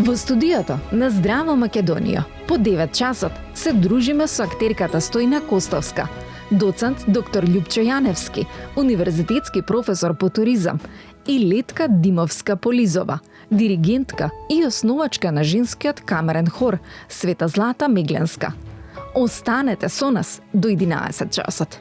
Во студиото на Здраво Македонија по 9 часот се дружиме со актерката Стојна Костовска, доцент доктор Љупчо Јаневски, универзитетски професор по туризам, и Летка Димовска Полизова, диригентка и основачка на женскиот камерен хор Света Злата Мегленска. Останете со нас до 11 часот.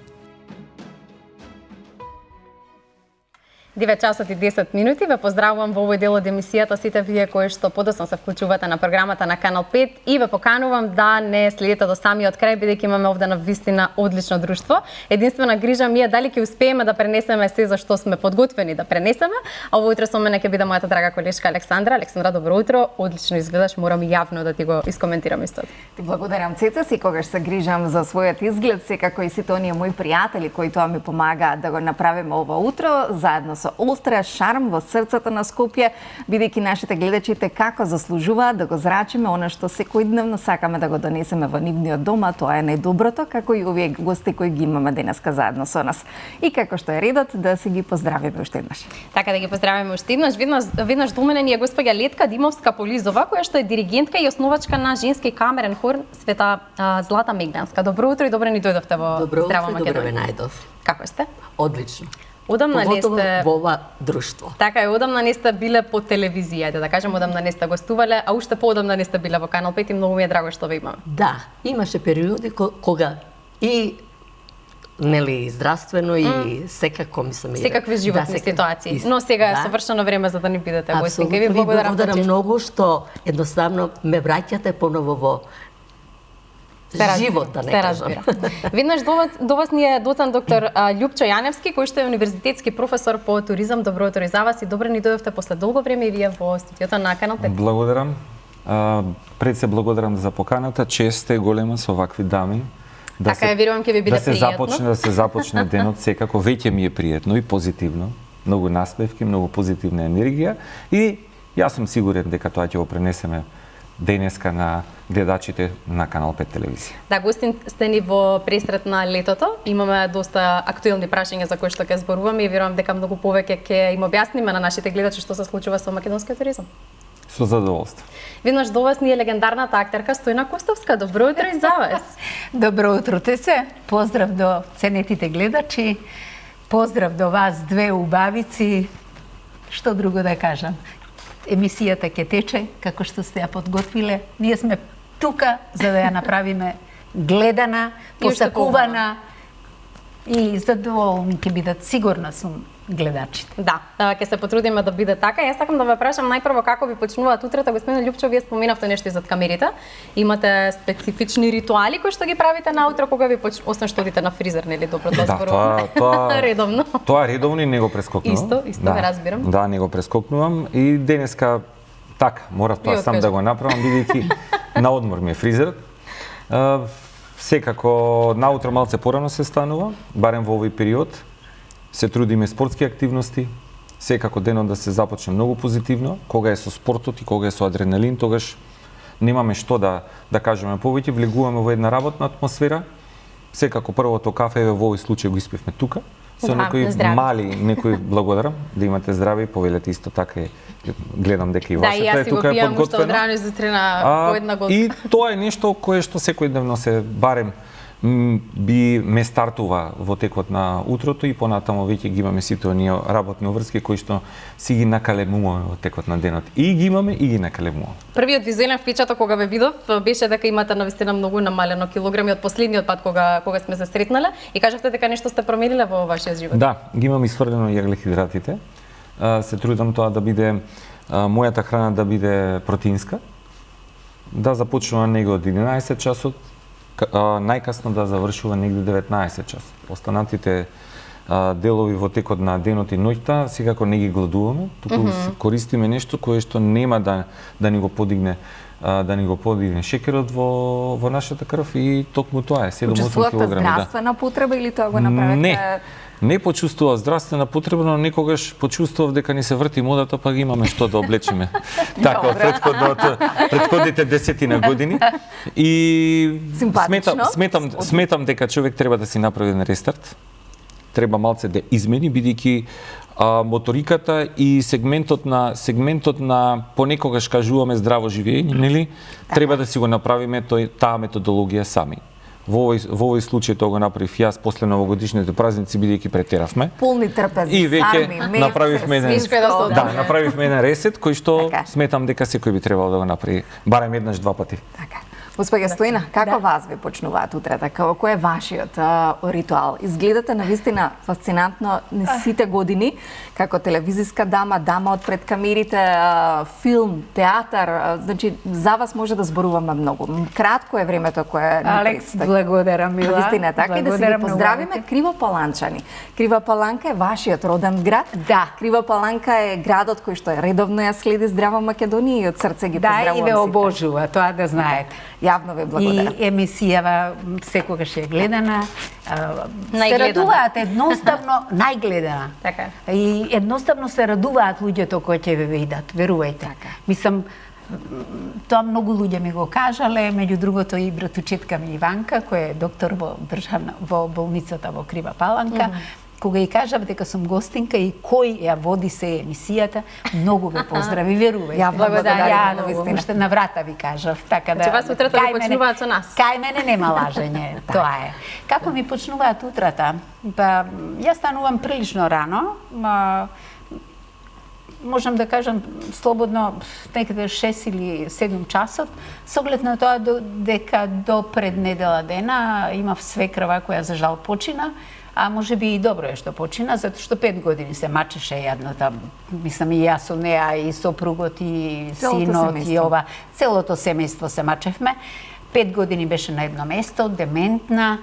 9 часот и 10 минути. Ве поздравувам во овој дел од емисијата сите вие кои што подоцна се вклучувате на програмата на Канал 5 и ве поканувам да не следите до самиот крај, бидејќи имаме овде на вистина одлично друштво. Единствена грижа ми е дали ќе успееме да пренесеме се за што сме подготвени да пренесеме. А овој утро со мене ќе биде мојата драга колешка Александра. Александра, добро утро. Одлично изгледаш, морам јавно да ти го искоментирам истото. Ти благодарам, Цеца, секогаш се грижам за својот изглед, секако и сите оние мои пријатели кои тоа ми помагаат да го направиме ова утро заедно со Олтра шарм во срцето на Скопје, бидејќи нашите гледачите како заслужуваат да го зрачиме она што секојдневно сакаме да го донесеме во нивниот дом, а тоа е најдоброто, како и овие гости кои ги имаме денеска заедно со нас. И како што е редот да се ги поздравиме уште еднаш. Така да ги поздравиме уште еднаш. Веднаш до мене ни е госпоѓа Летка Димовска Полизова, која што е диригентка и основачка на женски камерен хор Света Злата Мегленска. Добро утро и добро ни дојдовте во Здраво Македонија. Добро ве најдов. Како сте? Одлично. Одамна не сте во ова друштво. Така е, одамна не сте биле по телевизија, да кажем, одамна не сте гостувале, а уште поодамна не сте биле во Канал 5 и многу ми е драго што ве имаме. Да, имаше периоди кога и нели здравствено и секако мислам и секакви животни ситуации. Но сега е совршено време за да ни бидете гостинка. Ви благодарам многу што едноставно ме враќате поново во живот, да не кажам. Веднаш до вас ни е доцент доктор Љупчо Јаневски, кој што е универзитетски професор по туризам. Добро утро и за вас и добро ни дојдовте после долго време и вие во студиото на Канал 5. Благодарам. Пред се благодарам за поканата. Чест е голема со вакви дами. Така верувам ќе ви биде пријатно. Да се започне денот секако веќе ми е пријатно и позитивно. Многу наспевки, многу позитивна енергија и јас сум сигурен дека тоа ќе го пренесеме денеска на гледачите на Канал 5 телевизија. Да, гостин сте ни во пресрет на летото. Имаме доста актуелни прашања за кои што ќе зборуваме и верувам дека многу повеќе ќе им објасниме на нашите гледачи што се случува со македонскиот туризам. Со задоволство. Веднаш до вас ни е легендарната актерка Стојна Костовска. Добро утро и за вас. Добро утро, Тесе. Поздрав до ценетите гледачи. Поздрав до вас, две убавици. Што друго да кажам? Емисијата ќе тече, како што сте ја подготвиле. Ние сме тука за да ја направиме гледана, посакувана и задоволни ќе бидат, сигурна сум, гледачите. Да, ќе се потрудиме да биде така. Јас сакам да ве прашам најпрво како ви почнуваат утрото. Господин Љупчо, вие споменавте нешто зад камерите. Имате специфични ритуали кои што ги правите наутро кога ви освен што одите на фризер, нели добро тоа зборувам? Тоа редовно. Тоа редовно и не го прескокнувам. Исто да, разбирам. Да, не го прескокнувам и денеска така, мора тоа сам да го направам бидејќи на одмор ми е фризерот. Секако наутро малце порано се станува, барем во овој период. Се трудиме спортски активности, секако денот да се започне многу позитивно, кога е со спортот и кога е со адреналин, тогаш немаме што да кажеме повеќе, влегуваме во една работна атмосфера. Секако првото кафе во овој случај го испивме тука, со некои мали, некои благодарам, да имате здраве и повелете исто така и гледам дека и вашата е тука е подготвена. Да, и јас си го пијам уште од рано сутрина по една година. И тоа е нешто кое што секојдневно се барем би ме стартува во текот на утрото и понатамо веќе ги имаме сите оние работни обврски кои што си ги накалемуваме во текот на денот. И ги имаме и ги накалемуваме. Првиот визуелен впечаток кога ве видов беше дека имате навистина многу намалено килограми од последниот пат кога сме се сретнале и кажавте дека нешто сте промениле во вашиот живот. Да, ги имам исфрлено јаглехидратите. Се трудам тоа да биде мојата храна да биде протеинска. Да започнува него од 11 часот. Најкасно да завршува негде 19 часот. Останатите делови во текот на денот и ноќта секако не ги гладуваме, туку користиме нешто кое што нема да ни го подигне шекерот во нашата крв и токму тоа е 7-8 кг. Почувствувате здравствена потреба или тоа го направите? Не почувствував здравствена потреба, но некогаш почувствував дека ни се врти модата, па ги имаме што да облечиме. Така, од претходните 10 години. И сметам дека човек треба да си направи еден рестарт. Треба малце да измени, бидејќи моториката и сегментот на понекогаш кажуваме здраво живење, нели? Треба да си го направиме таа методологија сами. Во овој случај тоа го направив јас после новогодишните празници, бидејќи претеравме. Полни трпези, И веќе сарми, направивме направивме еден ресет кој што Така. сметам дека секој би требало да го направи барем еднаш, два пати. Така. Господја Стоина, како вас ви почнуваат утрата? Кој е вашиот ритуал? Изгледате навистина фасцинантно сите години, како телевизиска дама, дама од пред камерите, филм, театар, значи за вас може да зборуваме многу. Кратко е времето кое ни Алекс, предстои. благодарам, Мила. Навистина е така и да си ги Благодарам на поздравиме убавите. Крива Паланчани. Крива Паланка е вашиот роден град. Да. Крива Паланка е градот кој што редовно ја следи Здрава Македонија и од срце ги Да, поздравувам и ве сите. обожува, тоа да знаете. Јавно ви благодарам. И емисијава секогаш е гледана. Се Најгледана. радуваат едноставно, најгледана. Така е. И едноставно се радуваат луѓето кои ќе ве видат, верувајте. Така. Мислам, тоа многу луѓе ми го кажале, меѓу другото и братучетка ми Иванка, која е доктор во болницата во Крива Паланка. Кога и кажав дека сум гостинка и кој ја води се емисијата, многу ве поздрави, верувајте. Ја благодарам, Ја, навистина. уште на врата ви кажав, така да. Значи, вас утрата ви кај мене- почнуваат со нас. Кај мене нема лажење, тоа е. Како ми почнуваат утрата? Па, јас станувам прилично рано, можам да кажам слободно некаде 6 или 7 часот, со оглед на тоа дека до пред недела дена имав свекрва која за жал почина, а може би и добро е што почина, затоа што 5 години се мачеше јадната, мислам и јас со неа, и сопругот, и Целото синот, и семејство. ова, целото семејство се мачевме. 5 години беше на едно место, дементна,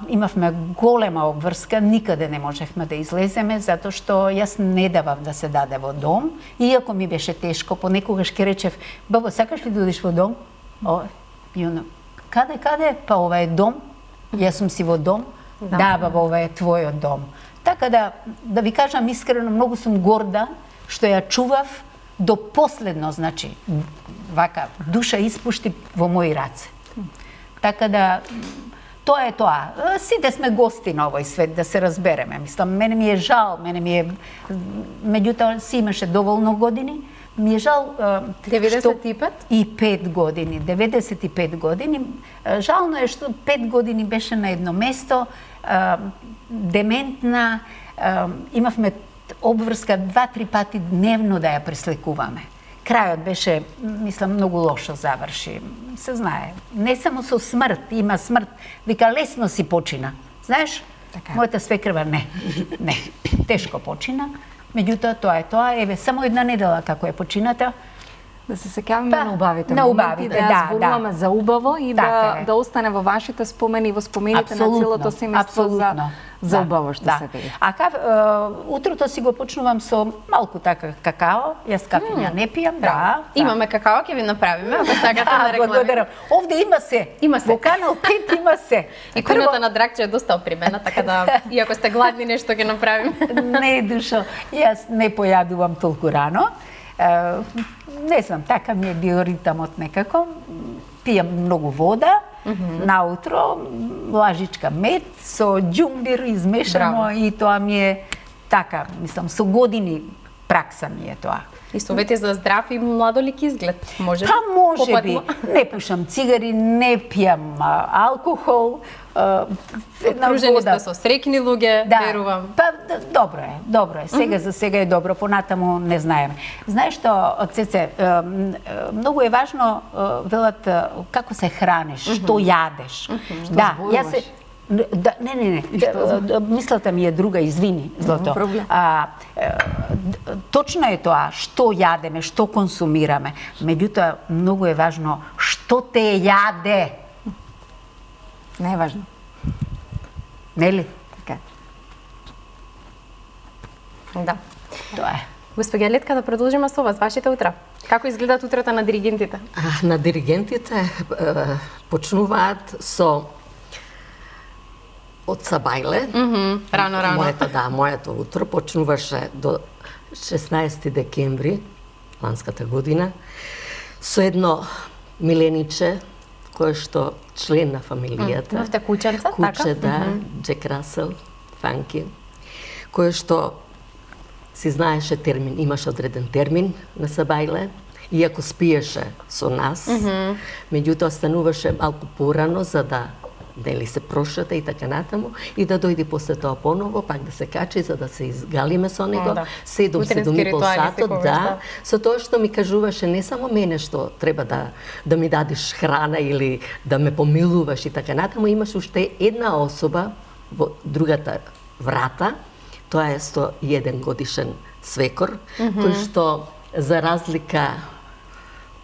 имавме голема обврска, никаде не можевме да излеземе, затоа што јас не давав да се даде во дом, иако ми беше тешко, понекогаш ке речев, бабо, сакаш ли да одиш во дом? И она, каде? Па ова е дом, јас сум си во дом, да, баба, ова е твојот дом. Така да ви кажам искрено, многу сум горда што ја чував до последно, значи, вака, душа испушти во мои раце. Така да, тоа е тоа. Сите сме гости на овој свет, да се разбереме. Мислам, мене ми е жал, меѓутоа си имаше доволно години, ми е жал 95? И 5 години, 95 години. Жално е што 5 години беше на едно место, дементна, имавме обврска 2-3 пати дневно да ја преслекуваме. Крајот беше, мислам, многу лошо заврши. Се знае. Не само со смрт, има смрт. Вика, лесно си почина. Знаеш, Така. мојата свекрва не. Тешко почина. Меѓутоа, тоа е тоа. Еве, само една недела како е почината. Да се сеќаваме Да, на убавите на моменти, убавите, да да, зборуваме за убаво и Така е. да остане во вашите спомени, во спомените на целото семејство за убаво што се вели. А утрото си го почнувам со малку така какао, јас кафења не пијам, да. Имаме какао, ќе ви направиме, ако сакате да рекламираме. Благодарам. Овде има се. Има се. Во Канал 5 има се. И кујната на Драгче е доста опримена, така да, иако сте гладни, нешто ќе направиме. Не, душо, јас не појадувам толку рано. Не знам, така ми е биоритамот некако. Пијам многу вода, наутро лажичка мед со џумбир измешано. Браво. И тоа ми е така, мислам, со години пракса ми е тоа. И совети за здрав и младолик изглед. Може би? Па може би, Попатно. не пушам цигари, не пијам алкохол, една Окружени вода. сте со среќни луѓе, верувам. Па добро е. Сега за сега е добро, понатаму не знаеме. Знаеш што, Цеце, многу е важно, велат, како се храниш, што јадеш. Да, јас се... Да, не. Мислата ми е друга, извини, Злато. Проблем. Точно е тоа, што јадеме, што консумираме. Меѓутоа, многу е важно што те јаде. Не е важно. Нели? Така. Да. Тоа е. Господја Летка, да продолжиме со вас, вашите утра. Како изгледаат утрата на диригентите? На диригентите почнуваат со од Сабајле. Рано. Моето утро почнуваше до 16 декември ланската година со едно милениче кое што член на фамилијата. Имавте кученца, така? Куче, да, Джек Расел, Фанки, кое што си знаеше термин, имаше одреден термин на Сабајле, иако спиеше со нас, меѓутоа стануваше малку порано за да дали се прошата и така натаму, и да дојде после тоа поново, пак да се качи за да се изгалиме со него, 7-7,5 сатот, да, со тоа што ми кажуваше не само мене што треба да ми дадеш храна или да ме помилуваш и така натаму, имаше уште една особа во другата врата, тоа е 101 годишен свекор, кој што за разлика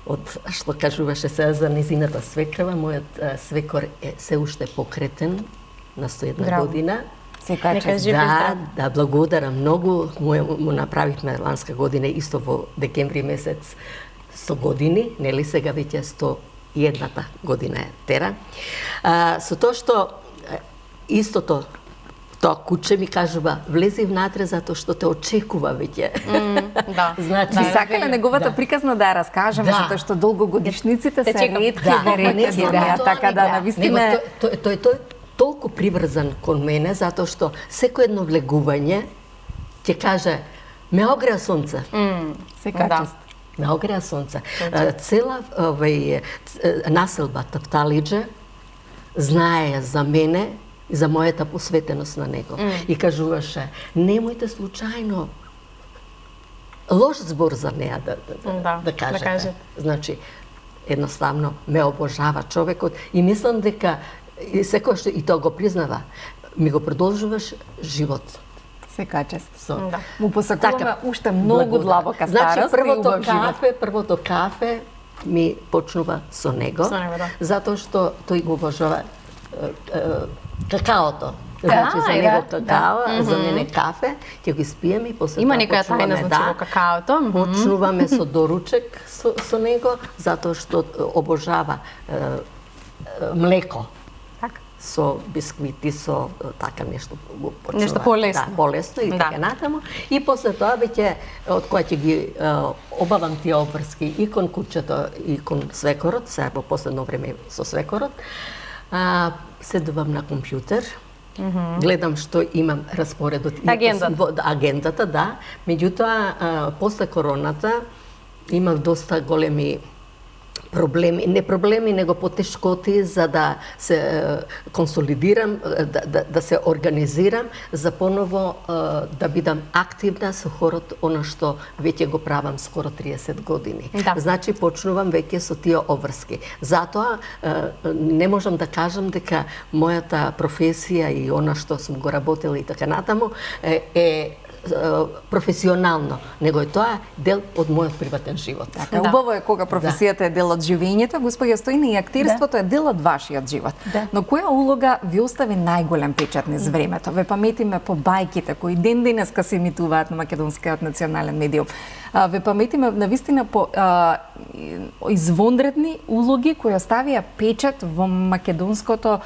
од што кажуваше се за незината свекрва, мојот свекор е се уште покретен на 101 година. Секако Да, благодарам многу. Му направивме ланска година исто во декември месец 100 години, нели сега веќе 101-та година е тера. Со тоа што истото тоа куче ми кажува, влези внатре затоа што те очекува веќе. Да. Значи, Би сакале неговата приказна да ја раскажеме, затоа што долгогодишниците се ретки во Македонија, така да навистина тој толку приврзан кон мене затоа што секој едно влегување ќе каже ме огреа сонце. секачест. Ме огреа сонце. Цела населба Тапталидже знае за мене и за мојата посветеност на него. И кажуваше, немојте случајно лош збор за неа да кажете. Значи, едноставно ме обожава човекот и мислам дека и секој што и тоа го признава, ми го продолжуваш живот. Секачест. Да. Му посакуваме уште многу длабока старост значи, и убав живот. првото кафе ми почнува со него, затоа што тој го обожава какаото. Значи за него какао, за мене кафе, ќе го испиеме и после Има тоа некоја тајна значи во какаото. Почнуваме со доручек со него, затоа што обожава млеко. Така. Со бисквити, со така нешто почнува. Нешто полесно. Да, полесно и така натаму. И после тоа веќе од која ќе ги обавам тие обврски и кон кучето и кон свекорот, сега во последно време со свекорот, седувам на компјутер, гледам што имам распоредот. Агендата, да. Меѓутоа, после короната имав доста големи проблеми, не проблеми, него потешкоти за да се консолидирам, да се организирам, за поново да бидам активна со хорот, она што веќе го правам скоро 30 години. Да. Значи, почнувам веќе со тие обврски. Затоа, не можам да кажам дека мојата професија и она што сум го работила и така натаму е професионално, него е тоа дел од мојот приватен живот. Така, убаво е кога професијата е дел од живењето, господја Стојна, и актирството е дел од вашиот живот. Но која улога ви остави најголем печат низ времето? Ве паметиме по бајките кои ден денеска се емитуваат на македонскиот национален медиум. Ве паметиме навистина по извонредни улоги кои оставија печат во македонската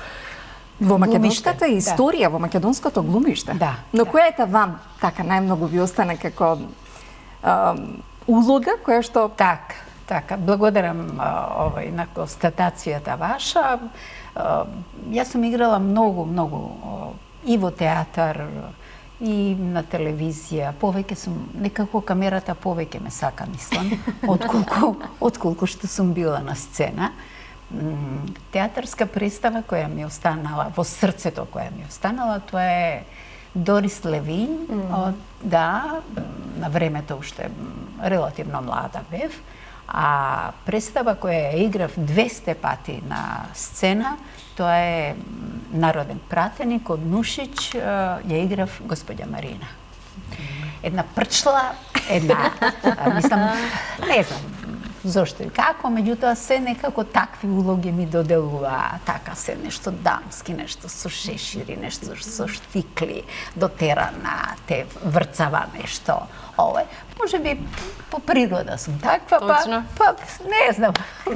историја, во македонското глумиште. Да. Но која е вам така најмногу ви остана како улога која што Така, благодарам на констатацијата ваша. Јас сум играла многу и во театар, и на телевизија. Повеќе сум, некако камерата повеќе ме сака, мислам, отколку што сум била на сцена. Театарска представа која ми останала во срцето, која ми останала, тоа е Дорис Левин, да, на времето уште релативно млада бев, а представа која ја играв 200 пати на сцена, тоа е Народен пратеник од Нушич, ја играв Господја Марина. Една прчла, мислам, не знам зошто и како, меѓутоа се некако такви улоги ми доделува, така се нешто дамски, нешто со шешири, нешто со штикли, дотерана, те врцава нешто. Може би по природа сум таква, па не знам,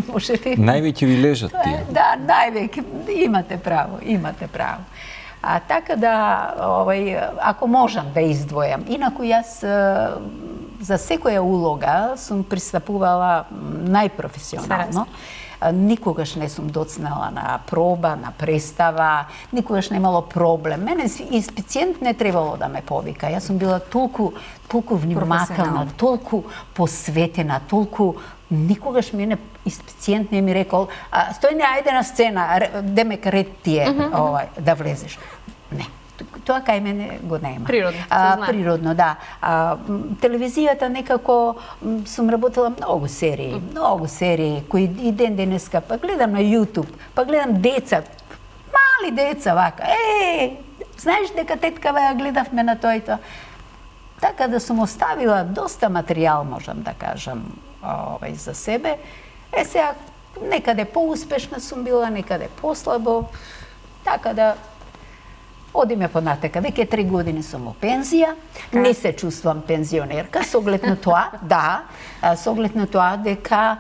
може би. Највеќе ви лежат тие. Да, највеќе, имате право. Така да, ако можам да издвојам, инаку јас за секоја улога сум пристапувала најпрофесионално. никогаш не сум доцнала на проба, на представа, никогаш немало проблем. Мене инспициент не требало да ме повика. Јас сум била толку внимателна, толку посветена, толку никогаш мене инспициент не ми рекол Стојне, ајде на сцена, демек ред ти е да влезеш. Не. Тоа кај мене го нема. Природно. Природно, да. Телевизијата некако сум работела многу серии кои и ден денеска па гледам на YouTube, па гледам деца, мали деца вака. Знаеш дека теткава ја гледавме на тоа и тоа. Така да сум оставила доста материјал, можам да кажам, за себе. Сега некаде поуспешна сум била, некаде послабо. Така да одиме понатека. Веќе 3 години сум во пензија. Не се чувствам пензионерка, со оглед на тоа, со оглед на тоа дека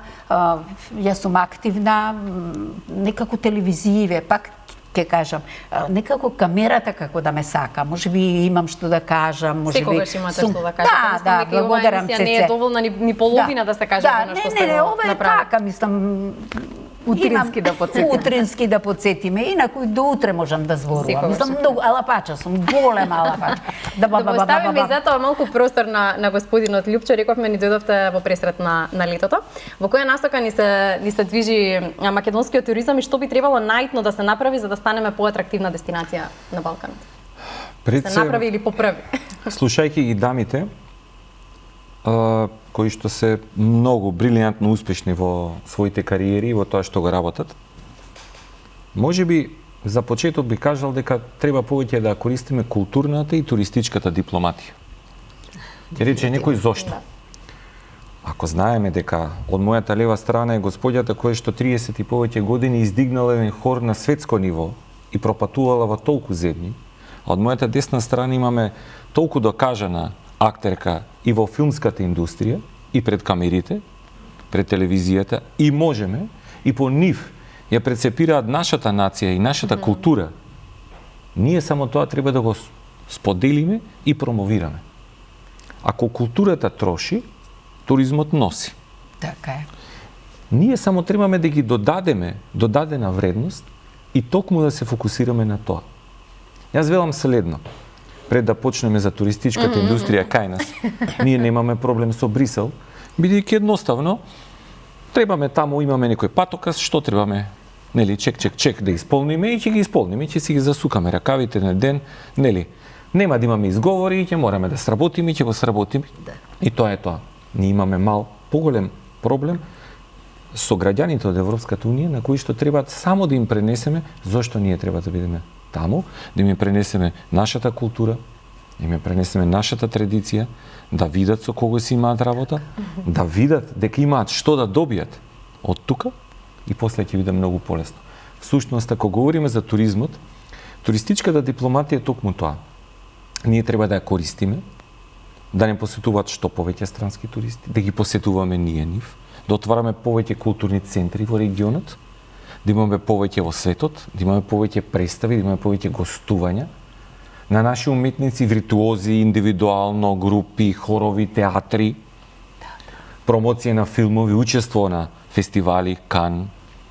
јас сум активна, некако телевизиве, пак ќе кажам, некако камерата како да ме сака. Можеби имам што да кажам, можеби секогаш имате што да кажете. Да, благодарам се. Не е доволна ни половина да се каже она што сте го направили. Ова е така, мислам, утрински да подсетиме, инаку до утре можам да зборувам. Мислам, многу алапача сум, голема алапача. Да го оставиме и затоа малку простор на господинот Љупчо. Рековме, ни дојдовте во пресрет на летото. Во која насока ни се движи македонскиот туризам и што би требало најдно да се направи за да станеме поатрактивна дестинација на Балканот? Се направи или поправи? Слушајќи ги дамите, кои што се многу брилијантно успешни во своите кариери и во тоа што го работат. Можеби за почеток би кажал дека треба повеќе да користиме културната и туристичката дипломатија. Ќе рече некој зошто? Ако знаеме дека од мојата лева страна е господјата која што 30 и повеќе години издигнала еден хор на светско ниво и пропатувала во толку земји, а од мојата десна страна имаме толку докажана актерка и во филмската индустрија, и пред камерите, пред телевизијата, и можеме, и по нив ја прецепираат нашата нација и нашата култура. Ние само тоа треба да го споделиме и промовираме. Ако културата троши, туризмот носи. Така е. Ние само требаме да ги додадеме додадена вредност и токму да се фокусираме на тоа. Јас велам следно. Пред да почнеме за туристичката индустрија кај нас, ние немаме проблем со Брисел, бидејќи едноставно требаме таму, имаме некој патокас, што требаме, нели, чек да исполниме и ќе ги исполниме, ќе си ги засукаме ракавите на ден, нели. Нема да имаме изговори и ќе мораме да сработиме и ќе го сработиме. И тоа е тоа. Ние имаме поголем проблем со граѓаните од Европската унија на кои што треба само да им пренесеме зошто ние треба да бидеме таму, да им пренесеме нашата култура, да им пренесеме нашата традиција, да видат со кого си имаат работа, да видат дека имаат што да добијат од тука и после ќе биде многу полесно. Всушност, ако говориме за туризмот, туристичката дипломатија е токму тоа. Ние треба да ја користиме, да не посетуваат што повеќе странски туристи, да ги посетуваме ние нив, да отвараме повеќе културни центри во регионот, да имаме повеќе во светот, да имаме повеќе представи, да имаме повеќе гостувања на наши уметници, виртуози, индивидуално, групи, хорови, театри, промоција на филмови, учество на фестивали, Кан,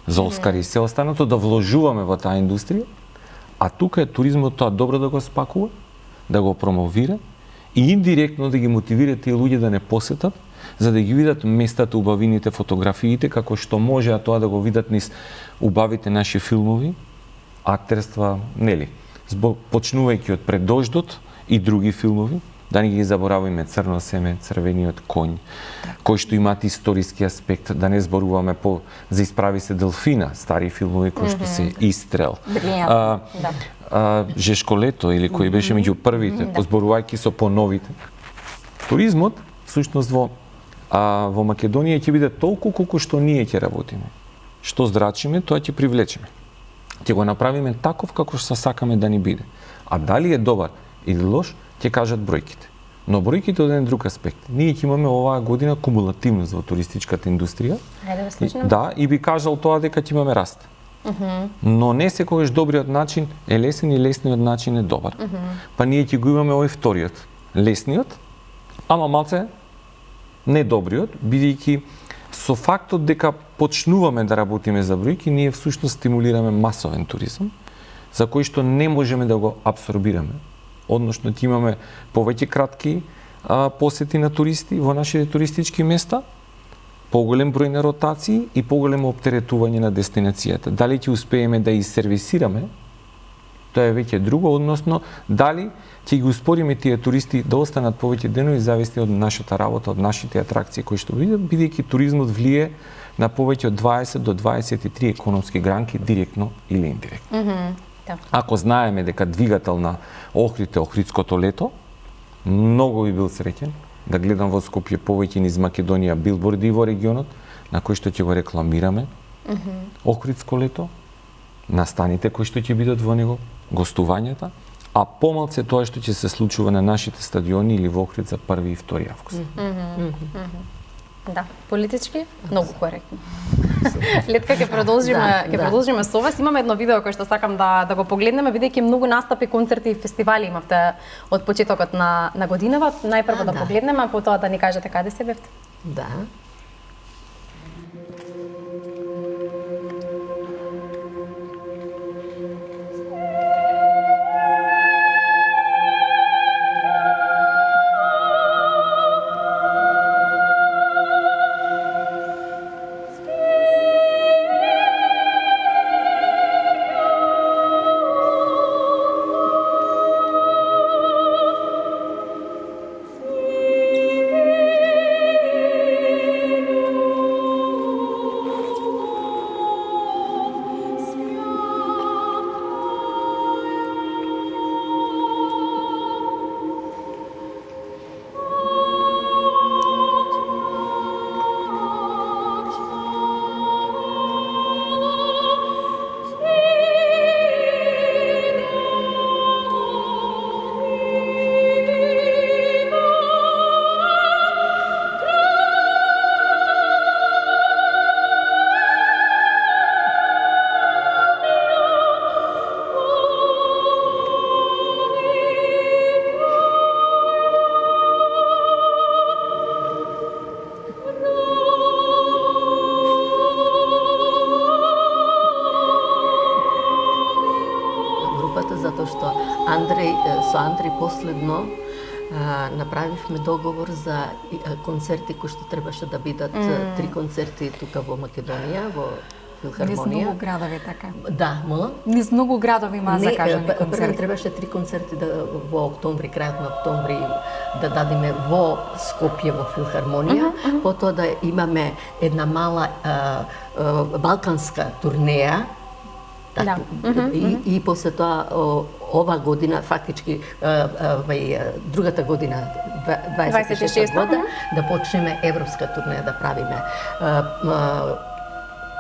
за Оскар и се останато, да вложуваме во таа индустрија, а тука е туризмот тоа добро да го спакува, да го промовира и индиректно да ги мотивира тие луѓе да не посетат, за да ги видат местата, убавините, фотографиите, како што може тоа да го видат низ убавите наши филмови, актерства, нели? Почнувајќи од Пред дождот и други филмови, да не ги забораваме Црно семе, Црвениот коњ, кои што имаат историски аспект, да не зборуваме за Исправи се Делфина, стари филмови кои што се Истрел. Жешко лето или кој беше меѓу првите, позборувајќи со поновите. Туризмот, всушност во Македонија ќе биде толку колку што ние ќе работиме. Што здрачиме, тоа ќе привлечеме. Ќе го направиме таков како што сакаме да ни биде. А дали е добар или лош, ќе кажат бројките. Но бројките од еден друг аспект. Ние ќе имаме оваа година кумулативност во туристичката индустрија. Да, и би кажал тоа дека ќе имаме раст. Но не секогаш добриот начин е лесен и лесниот начин е добар. Па ние ќе го имаме овој вториот, лесниот, ама малце недобриот, бидејќи Со фактот дека почнуваме да работиме за бројки, ние всушност стимулираме масовен туризам, за кој што не можеме да го абсорбираме. Односно, ти имаме повеќе кратки посети на туристи во нашите туристички места, поголем број на ротации и поголемо оптеретување на дестинацијата. Дали ќе успееме да ги сервисираме, тоа е веќе друго, односно дали ќе ги успориме тие туристи да останат повеќе денови, зависи од нашата работа, од нашите атракции кои што бидејќи туризмот влие на повеќе од 20 до 23 економски гранки директно или индиректно. Ако знаеме дека двигател на Охрид е Охридското лето, многу би бил среќен да гледам во Скопје повеќе низ Македонија билборди во регионот на кои што ќе го рекламираме Охридско лето, настаните кои што ќе бидат во него, гостувањата, а помалце тоа што ќе се случува на нашите стадиони или во Охрид за 1 и 2 август. Да, политички многу коректно. Летка ќе продолжиме со вас. Имаме едно видео кое што сакам да го погледнеме, бидејќи многу настапи, концерти и фестивали имавте од почетокот на годинава. Најпрво да погледнеме, а потоа да ни кажете каде се бевте. Да. Затоа што со Андреј последно направивме договор за концерти кои што требаше да бидат 3 концерти тука во Македонија, во Филхармонија. Низ многу градови така. Да, мола? Низ многу градови има закажани концерти. Требаше 3 концерти во октомври, крајот на октомври да дадеме во Скопје во Филхармонија, потоа да имаме една мала балканска турнеја. Да. И после тоа ова година, фактички другата година, 26 година, да почнеме европска турнеја да правиме.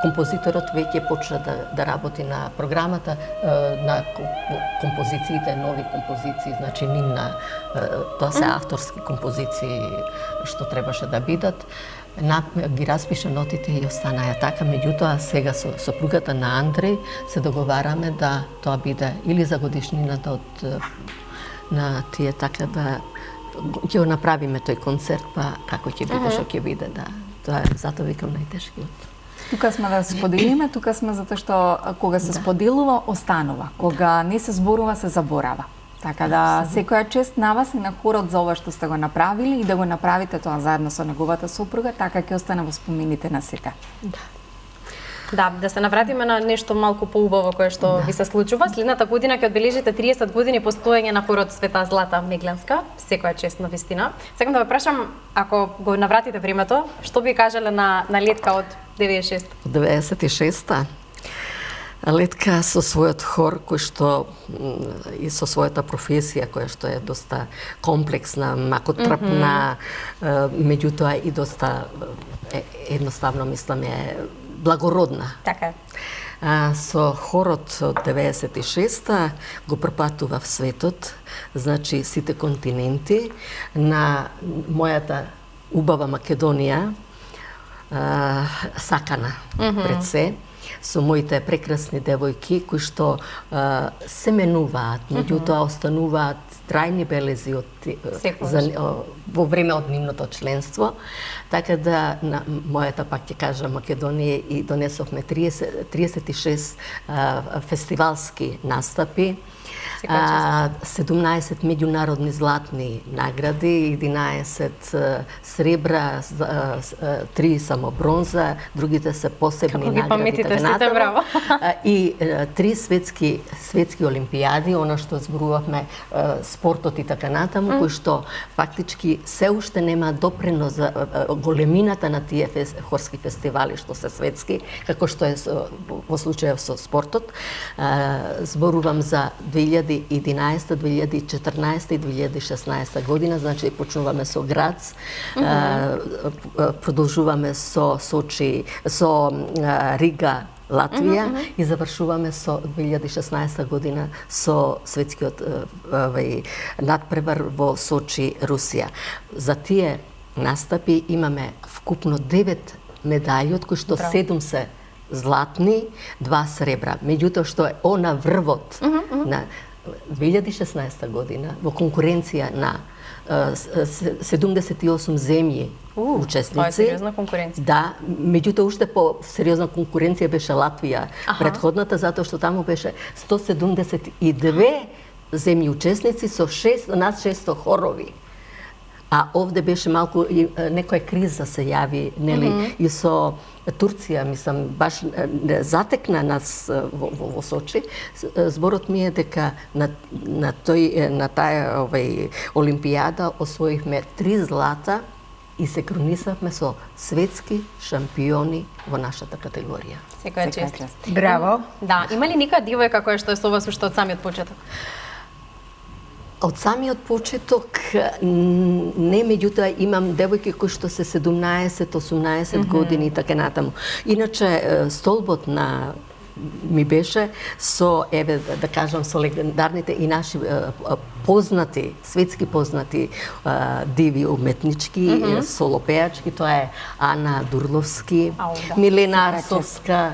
Композиторот веќе почна да работи на програмата, на композициите, нови композиции, значи нивна, тоа се авторски композиции што требаше да бидат. Ги распиша нотите и останаја така, меѓутоа сега со сопругата на Андреј се договараме да тоа биде или за годишнината на тие, така да ќе го направиме тој концерт, па како ќе биде, што ќе биде, да. Тоа е, затоа викам најтешкиот. Тука сме да споделиме, тука сме затоа што кога се споделува, останува. Кога не се зборува, се заборава. Така да секоја чест на вас и на хорот за ова што сте го направили и да го направите тоа заедно со неговата сопруга, така ќе остане во спомените на сите. Да, се навратиме на нешто малку поубаво кое што ви се случува. Следната година ќе одбележите 30 години постоење на хорот Света Злата Мегланска. Секоја чест на вистина. Сакам да ве прашам, ако го навратите времето, што би кажале на Летка од 96? Од 96-та? Летка со својот хор, кој што и со својата професија, која што е доста комплексна, макотрпна, меѓутоа и доста едноставно мислам е благородна. Така е. Со хорот од 96-та го пропатува в светот, значи сите континенти, на мојата убава Македонија, сакана пред се. со моите прекрасни девојки кои што се менуваат, меѓутоа остануваат трајни белези во време од нивното членство. Така да на мојата, пак ќе кажам, Македонија и донесовме 36 фестивалски настапи, 17 меѓународни златни награди, 11 сребра, 3 само бронза, другите се посебни награди. Како ги паметите сите, браво! И 3 светски олимпијади, она што зборувавме, спортот и така натаму, кои што фактички се уште нема допринос за големината на тие хорски фестивали што се светски, како што е во случајов со спортот. Зборувам за 2011, 2014 и 2016 година, значи почнуваме со Грац, продолжуваме со Сочи, со Рига, Латвија и завршуваме со 2016 година со светскиот надпревар во Сочи, Русија. За тие настапи имаме вкупно 9 медаљи, од кои што 7 се златни, 2 сребра. Меѓутоа што е она врвот на 2016 година во конкуренција на 78 земји учесници. Това е сериозна конкуренција. Да, меѓутоа уште по сериозна конкуренција беше Латвија претходната, затоа што таму беше 172 земји учесници со над 600 хорови. А овде беше малку некоја криза се јави, нели, и со Турција, мислам, баш затекна нас во Сочи. Зборот ми е дека на таа олимпијада освоивме 3 злата и се кронисавме со светски шампиони во нашата категорија. Секоја чест. Браво! Да, има ли некоја девојка која што е со вас уште од самиот почеток? Од самиот почеток не, меѓутоа имам девојки кои што се 17-18 години и така натаму. Иначе столбот на ми беше со, еве да кажам, со легендарните и наши познати, светски познати диви уметнички, солопеачки, тоа е Ана Дурловски, Милена Арсовска,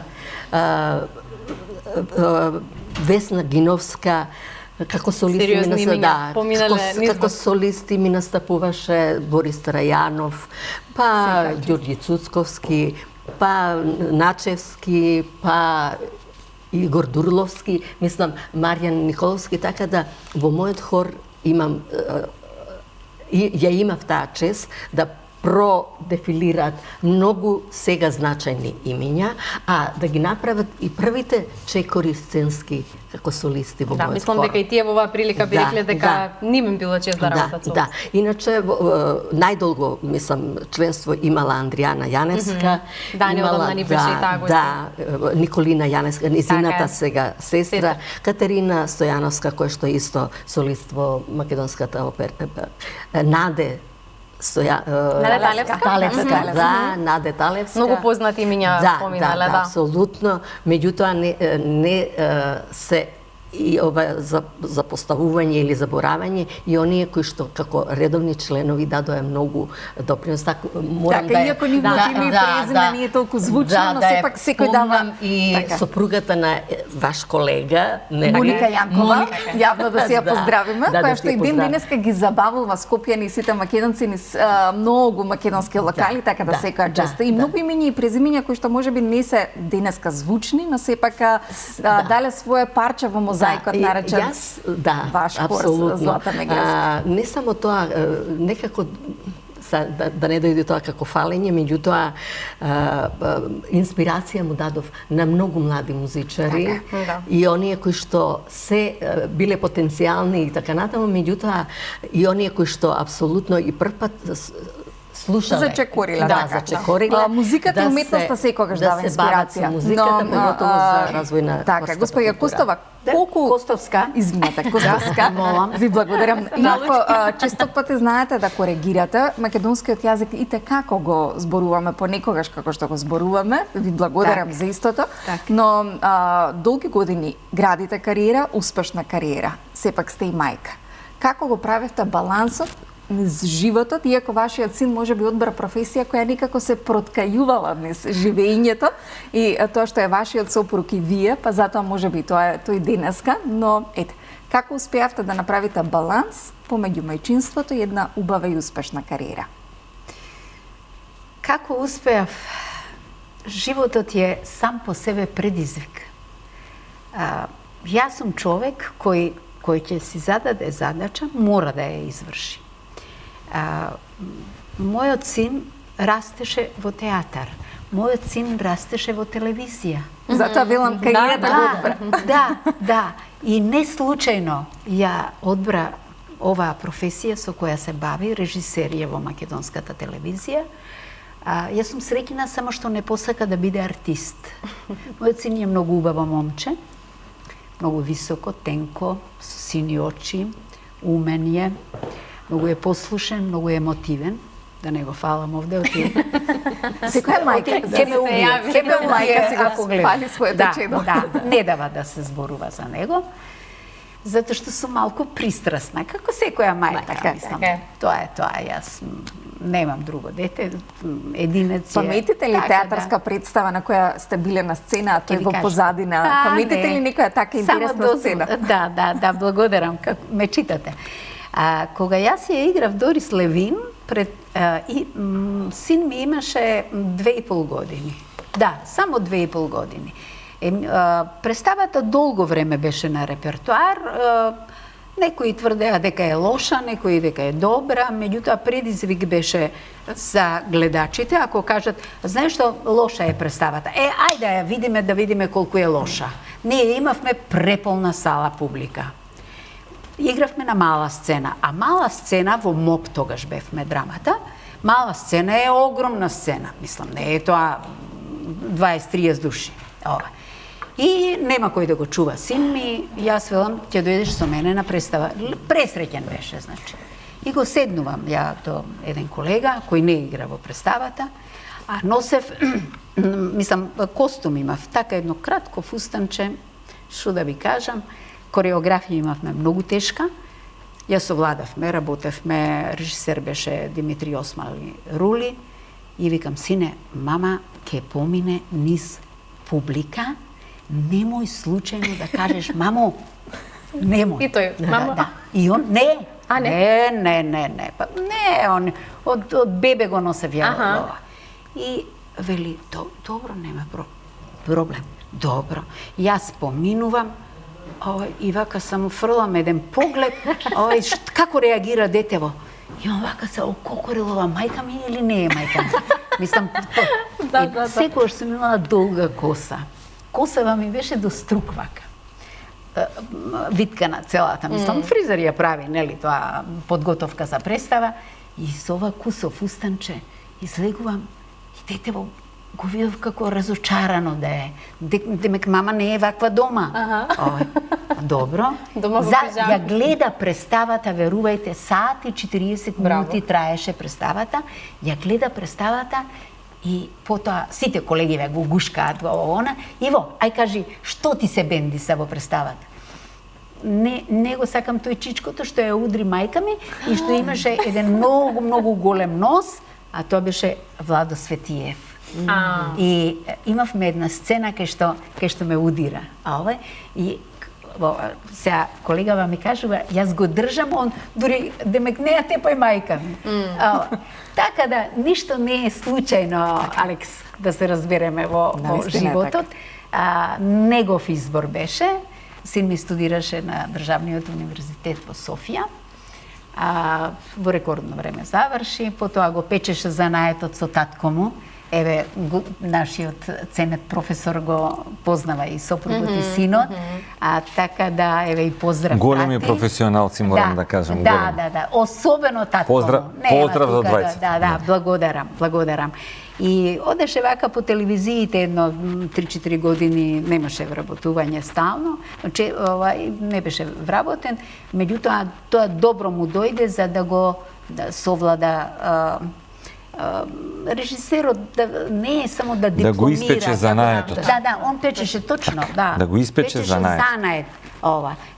Весна Гиновска, како солисти како солисти ми настапуваше Борис Трајанов, па Ѓорѓи Цуцковски, па Начевски, па Игор Дурловски, мислам Маријан Николовски, така да во мојот хор имам ја имав таа чест да продефилираат многу сега значајни имиња, а да ги направат и првите чекори сценски како солисти во мојот хор. Да, мислам дека и тие во оваа прилика би рекле дека не им било чест да работат со вас. Да, иначе најдолго, мислам, членство имала Андријана Јаневска, да, неодамна ни беше и таа гостина. Да, Николина Јаневска, низината сега сестра, Катерина Стојановска, која што е исто солист во македонската опера, Наде Талевска, да, Наде Талевска. Многу познати имиња поминале, да. Апсолутно, меѓутоа не се и ова за поставување или заборавање и оние кои што како редовни членови дадоа многу допринос. Така морам да, иако нивното име и презиме не е толку звучно, но сепак секој дава и сопругата на ваш колега, Моника Јанкова, јавно да се ја поздравиме, која што и ден денеска ги забавува Скопјани и сите македонци низ многу македонски локали, така да секоја чест. И многу имиња и презимиња кои што можеби не се денеска звучни, но сепак дале свое парче во мозаикот наречен. Јас, да, ваш апсолутно. Злата Мегревска. Не само тоа, некако да не дојде тоа како фалење, меѓутоа инспирација му дадов на многу млади музичари и оние кои што се биле потенцијални и така натаму, меѓутоа и оние кои што апсолутно и првпат слушале. Зачекорила. Да, зачекорила. Музиката и уметноста секогаш дава инспирација. Музиката, поготово за развој на така, господја Костова, колку Костовска, извинете, Костовска, ви благодарам. Иако често пати знаете да коригирате македонскиот јазик и како го зборуваме понекогаш како што го зборуваме, ви благодарам за истото, но долги години градите кариера, успешна кариера, сепак сте и мајка. Како го правевте балансот низ животот, иако вашиот син може би одбра професија која никако се проткајувала низ живењето и тоа што е вашиот сопруг и вие, па затоа може би тоа е тој денеска, но ете, како успеавте да направите баланс помеѓу мајчинството и една убава и успешна кариера? Како успеав? Животот е сам по себе предизвик. Јас сум човек кој ќе си зададе задача, мора да ја изврши. Мојот син растеше во театар. Мојот син растеше во телевизија. Затоа велам кариерата го одбра. Да. И не случајно ја одбра оваа професија со која се бави, режисерија во македонската телевизија. Јас сум среќна само што не посака да биде артист. Мојот син е многу убаво момче, многу високо, тенко, со сини очи, умен е, многу е послушен, многу е емотивен. Да не го фалам овде, Секоја мајка ќе ме убие, си го фали своето чедо. Да, не дава да се зборува за него, затоа што сум малку пристрасна, како секоја мајка, мислам. Тоа е, јас немам друго дете, единец е. Паметите ли театарска представа на која сте биле на сцена, а тој во позадина? Паметите ли некоја така интересна сцена? Да, благодарам, како ме читате. Кога јас ја играв Дорис Левин, син ми имаше 2,5 години. Да, само 2,5 години. Представата долго време беше на репертуар. Некои тврдеа дека е лоша, некои дека е добра, меѓутоа предизвик беше за гледачите, ако кажат, знаеш што, лоша е представата. Ајде ја видиме, да видиме колку е лоша. Ние имавме преполна сала публика. Игравме на мала сцена, а мала сцена во МОП тогаш бевме драмата. Мала сцена е огромна сцена, мислам, не е тоа 20-30 души. И нема кој да го чува син ми, јас велам, ќе дојдеш со мене на представа. Пресреќен беше, значи. И го седнувам ја до еден колега кој не игра во представата, а носев, мислам, костум имав, така едно кратко фустанче, што да ви кажам, кореографија имавме многу тешка. Јас овладавме, работевме, режисер беше Димитри Осмали Рули и викам, сине, мама ќе помине низ публика, немој случајно да кажеш, мамо, немој. И тој, мамо? Да. И он, не. Не? Па, не, он, од бебе го носев ја. И вели, добро, нема проблем. Добро. Јас поминувам, и вака само фрлам еден поглед, како реагира детево. И он вака се ококорилова, мајка ми или не е мајка ми? Мислам, секојаш сум имала долга коса. Косава ми беше до струк вака. Виткана целата, мислам, фризер ја прави, нели, тоа подготовка за представа. И со ова кусо фустанче излегувам и детево го видов како разочарано да е. Демек мама не е ваква дома. Добро. Ја гледа представата, верувајте, саат и 40 минути траеше представата. Ја гледа представата и потоа сите колеги го гушкаат во она. Иво, ај кажи, што ти се бендиса во представата? Не го сакам тој чичкото што ја удри мајка ми и што имаше еден многу голем нос, а тоа беше Владо Светиев. И имавме една сцена кај што ме удира. И сега колегава ми кажува, јас го држам, он дури демек не ја тепај мајка ми. Така да, ништо не е случајно, Алекс, да се разбереме во животот. Негов избор беше. Син ми студираше на Државниот универзитет во Софија. Во рекордно време заврши, потоа го печеше занаетот со татко му. Еве, нашиот ценет професор го познава и сопругот и синот, така да, еве и поздрав. Големи професионалци, морам да кажам. Да, особено татко. Поздрав за двајца. Да, благодарам. И одеше вака по телевизиите едно 3-4 години, немаше вработување стално, не беше вработен, меѓутоа тоа добро му дојде за да го совлада режисерот не е само да дипломира. Да го испече занаетот. Да, он печеше точно, да. Да го испече занает.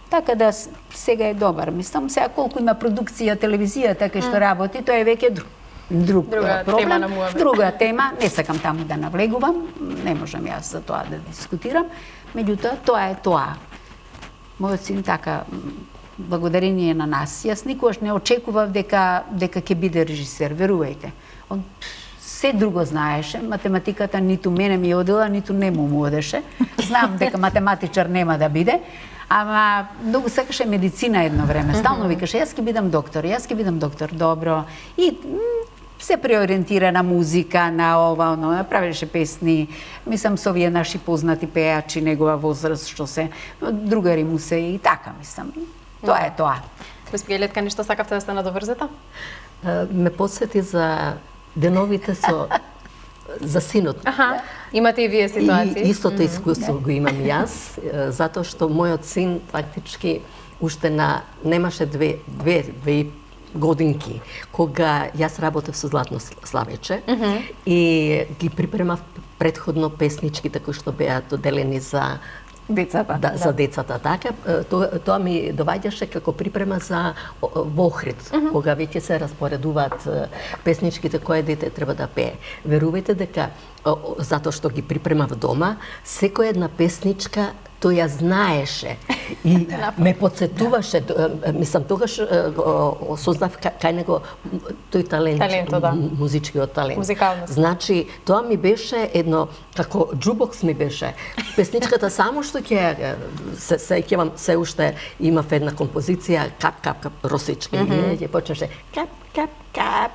Така да сега е добар. Мислам, сега колку има продукција, телевизија, така што работи, тоа е веќе друга проблем. Тема на муабет. Друга тема, не сакам таму да навлегувам, не можам јас за тоа да дискутирам, меѓутоа тоа е тоа. Мојот син така благодарение на нас. Јас никогаш не очекував дека ќе биде режисер, верувајте. Он се друго знаеше, математиката ниту мене ми одела, ниту нему одеше. Знам дека математичар нема да биде, ама многу сакаше медицина едно време. Стално викаше, јас ќе бидам доктор, добро. И се преориентира на музика, на ова, оно, правеше песни, мислам со овие наши познати пејачи, негова возраст, што се, другари му се и така, мислам. Тоа е тоа. Госпоѓа Илетка, нешто сакавте да се надоврзете? Ме подсети за деновите за синот. Аха, имате и вие ситуации. И истото искуство го имам јас, затоа што мојот син фактички уште немаше две годинки, кога јас работев со Златно Славече и ги припремав предходно песничките кои што беа доделени за Децата. Да, за децата, така. Тоа ми доваѓаше како припрема за во Охрид, кога веќе се распоредуваат песничките кој дете треба да пее. Верувајте дека затоа што ги припремав дома, секоја една песничка тој ја знаеше и ме подсетуваше, мислам тогаш осознав кај него тој талент, музичкиот талент. Музикалност. Значи, тоа ми беше едно, како джубокс ми беше. Песничката само што ќе се сеќавам, се уште имав една композиција, кап, кап, кап, росички, и ќе почнеше кап, кап, кап,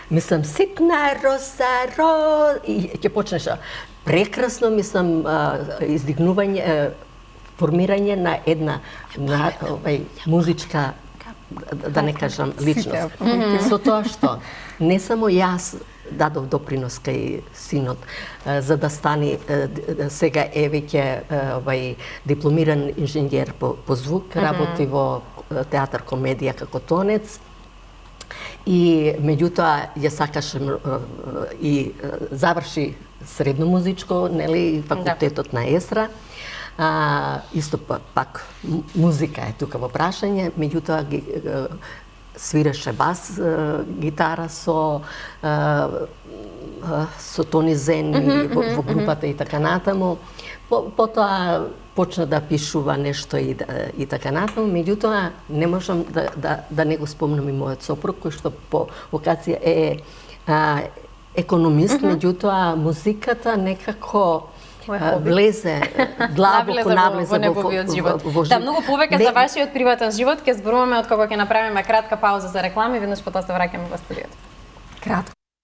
мислам, ситна роса, и ќе почнеше прекрасно, мислам, издигнување, формирање на една музичка, да не кажам, личност. Со тоа што не само јас дадов допринос кај синот, за да стане сега е веќе дипломиран инженер по звук, работи во театар комедија како тонец, и меѓутоа ја сакаше и заврши средно музичко, нели, факултетот на ЕСРА. Исто пак музика е тука во прашање, меѓутоа свиреше бас гитара со Тони Зен во групата и така натаму. Потоа почна да пишува нешто и така натаму, меѓутоа не можам да не го спомнам и мојот сопруг, кој што по вокација е економист, меѓутоа музиката некако влезе длабоко навлезе во неговиот живот. Да, многу повеќе за вашиот приватен живот ќе зборуваме откога ќе направиме кратка пауза за реклами, веднаш потоа се враќаме во студиото. Кратко.